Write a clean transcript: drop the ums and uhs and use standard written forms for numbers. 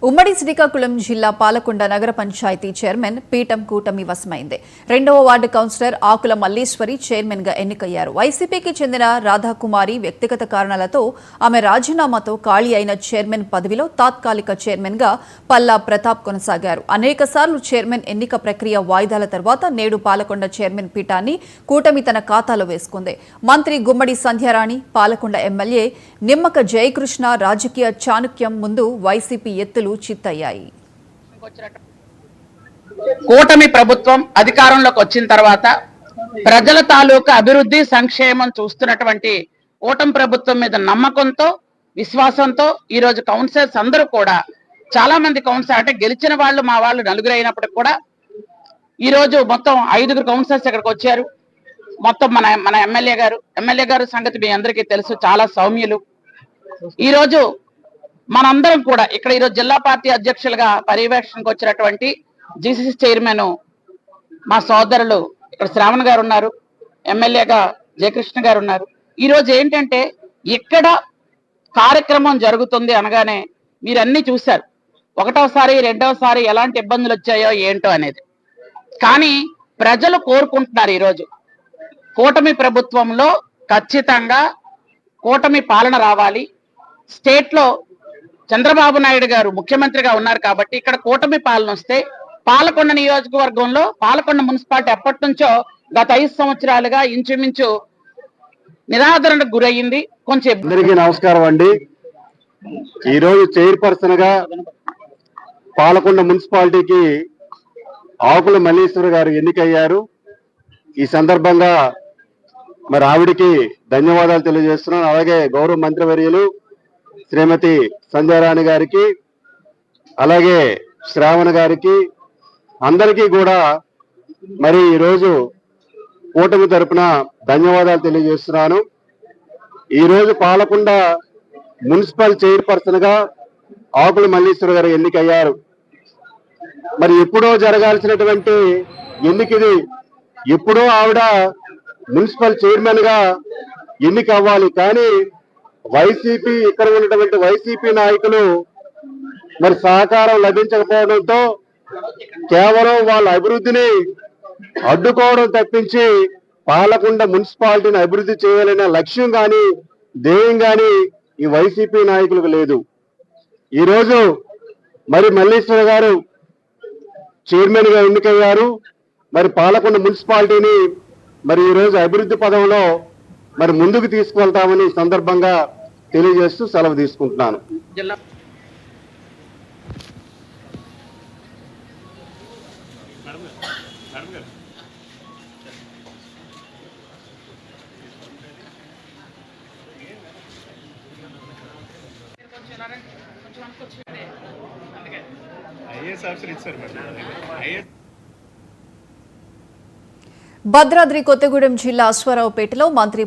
ఉమ్మడి శ్రీకాకుళం జిల్లా పాలకొండ నగర పంచాయతీ చైర్మన్ పీఠం కూటమి వశమైంది. 2వ వార్డు కౌన్సిలర్ ఆకుల మల్లీశ్వరి చైర్మన్ గా ఎన్నికయ్యారు. వైసీపీకి చెందిన రాధాకుమారి వ్యక్తిగత కారణాలతో ఆమె రాజీనామాతో ఖాళీ అయిన చైర్మన్ పదవిలో తాత్కాలిక చైర్మన్ గా పల్లా ప్రతాప్ కొనసాగారు. అనేకసార్లు చైర్మన్ ఎన్నిక ప్రక్రియ వాయిదాల తర్వాత నేడు పాలకొండ చైర్మన్ పీఠాన్ని కూటమి తన ఖాతాలో వేసుకుంది. మంత్రి గుమ్మడి సంధ్యారాణి, పాలకొండ ఎమ్మెల్యే నిమ్మక జయకృష్ణ రాజకీయ చాణక్యం ముందు వైసీపీ ఎత్తులు చిత్తయ్యాయి. కూటమి ప్రభుత్వం అధికారంలోకి వచ్చిన తర్వాత ప్రజల తాలూకా అభివృద్ధి సంక్షేమం చూస్తున్నటువంటి కూటమి ప్రభుత్వం మీద నమ్మకంతో విశ్వాసంతో ఈ రోజు కౌన్సిలర్స్ అందరూ కూడా చాలా మంది కౌన్సిలర్ అంటే గెలిచిన వాళ్ళు మా వాళ్ళు నలుగురు అయినప్పటికీ కూడా ఈ రోజు మొత్తం 5 కౌన్సిలర్స్ ఇక్కడికి వచ్చారు. మొత్తం మన ఎమ్మెల్యే గారు సంగతి మీ అందరికీ తెలుసు, చాలా సౌమ్యులు. ఈ రోజు మనందరం కూడా ఇక్కడ ఈరోజు జిల్లా పార్టీ అధ్యక్షులుగా పర్యవేక్షణకు వచ్చినటువంటి జీసీసీ చైర్మన్ మా సోదరులు ఇక్కడ శ్రావణ్ గారు ఉన్నారు, ఎమ్మెల్యేగా జయకృష్ణ గారు ఉన్నారు. ఈ రోజు ఏంటంటే ఇక్కడ కార్యక్రమం జరుగుతుంది అనగానే మీరన్నీ చూశారు. 1వసారి 2వసారి ఎలాంటి ఇబ్బందులు వచ్చాయో ఏంటో అనేది. కానీ ప్రజలు కోరుకుంటున్నారు ఈరోజు కూటమి ప్రభుత్వంలో ఖచ్చితంగా కూటమి పాలన రావాలి. స్టేట్ లో చంద్రబాబు నాయుడు గారు ముఖ్యమంత్రిగా ఉన్నారు కాబట్టి ఇక్కడ కూటమి పాలన వస్తే పాలకొండ నియోజకవర్గంలో పాలకొండ మున్సిపాలిటీ ఎప్పటి నుంచో గత 5 సంవత్సరాలుగా ఇంచుమించు నిరాదరణకు గురయ్యింది. కొంచెం అందరికీ నమస్కారం అండి. ఈరోజు చైర్పర్సన్ గా పాలకొండ మున్సిపాలిటీకి ఆకుల మల్లీశ్వరి గారు ఎన్నికయ్యారు. ఈ సందర్భంగా మరి ఆవిడికి ధన్యవాదాలు తెలియజేస్తున్నాను. అలాగే గౌరవ మంత్రివర్యులు శ్రీమతి సంధ్యారాణి గారికి, అలాగే శ్రావణ గారికి, అందరికీ కూడా మరి ఈరోజు కూటమి తరపున ధన్యవాదాలు తెలియజేస్తున్నాను. ఈరోజు పాలకొండ మున్సిపల్ చైర్పర్సన్ గా ఆకుల మల్లీశ్వరి గారు ఎన్నికయ్యారు. మరి ఎప్పుడో జరగాల్సినటువంటి ఎన్నికది. ఎప్పుడో ఆవిడ మున్సిపల్ చైర్మన్ గా ఎన్నిక అవ్వాలి. కానీ వైసీపీ ఇక్కడ ఉన్నటువంటి వైసీపీ నాయకులు మరి సహకారం లభించకపోవడంతో కేవలం వాళ్ళ అభివృద్ధిని అడ్డుకోవడం తప్పించి పాలకొండ మున్సిపాలిటీని అభివృద్ధి చేయాలనే లక్ష్యం కానీ ధ్యేయం కానీ ఈ వైసీపీ నాయకులకు లేదు. ఈరోజు మరి మల్లీశ్వర గారు చైర్మన్ గా ఎన్నికయ్యారు. మరి పాలకొండ మున్సిపాలిటీని మరి ఈరోజు అభివృద్ధి పదంలో మరి ముందుకు తీసుకువెళ్తామని సందర్భంగా తెలియజేస్తూ సెలవు తీసుకుంటున్నాను. భద్రాద్రి కొత్తగూడెం జిల్లా అశ్వారావుపేటలో మంత్రి